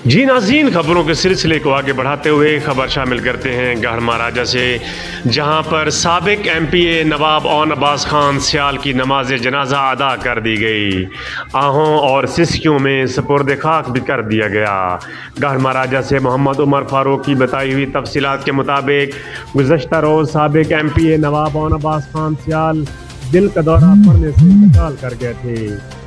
جی ناظرین، خبروں کے سلسلے کو آگے بڑھاتے ہوئے خبر شامل کرتے ہیں گڑھ مہاراجہ سے، جہاں پر سابق ایم پی اے نواب اون عباس خان سیال کی نماز جنازہ ادا کر دی گئی۔ آہوں اور سسکیوں میں سپرد خاک بھی کر دیا گیا۔ گڑھ مہاراجہ سے محمد عمر فاروق کی بتائی ہوئی تفصیلات کے مطابق گزشتہ روز سابق ایم پی اے نواب اون عباس خان سیال دل کا دورہ پڑنے سے انتقال کر گئے تھے۔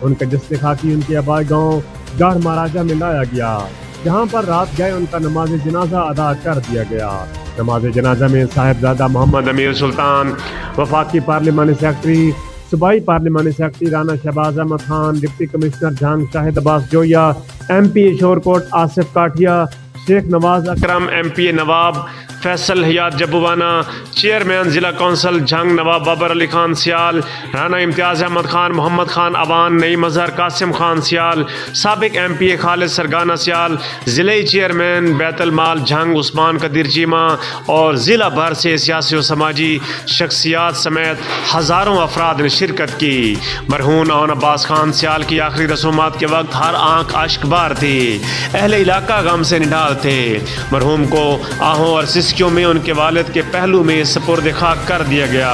ان کا جسد خاکی ان کے آبائی گاؤں گڑھ مہاراجہ میں لایا گیا، جہاں پر رات گئے ان کا نماز جنازہ ادا کر دیا گیا۔ نماز جنازہ میں صاحبزادہ محمد امیر سلطان، وفاقی پارلیمانی سیکرٹری، صوبائی پارلیمانی secretary Rana Shahbaz Ahmad Khan, deputy commissioner Jhang Shahid Abbas Joya, M P A Shorkot Asif Kathia, Sheikh Nawaz Akram, M P A Nawab Faisal Hayat Jabwana, chairman ضلع کونسل جھنگ نواب بابر علی خان سیال، رانا امتیاز احمد خان، محمد خان اوان، نعیم اظہر، قاسم خان سیال، سابق ایم پی اے خالد سرگانہ سیال، ضلعی چیئرمین بیت المال جھنگ عثمان قدیر چیمہ اور ضلع بھر سے سیاسی و سماجی شخصیات سمیت ہزاروں افراد نے شرکت کی۔ مرحوم اون عباس خان سیال کی آخری رسومات کے وقت ہر آنکھ اشک بار تھی، اہل علاقہ غم سے نڈال تھے۔ مرحوم کو آہوں اور سسکیوں میں ان کے والد کے پہلو میں سپرد خاک کر دیا گیا۔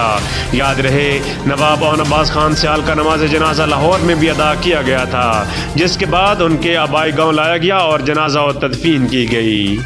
یاد رہے، نواب اون عباس خان سیال کا نماز جنازہ لاہور میں بھی ادا کیا گیا تھا، جس کے بعد ان کے آبائی گاؤں لایا گیا اور جنازہ و تدفین کی گئی۔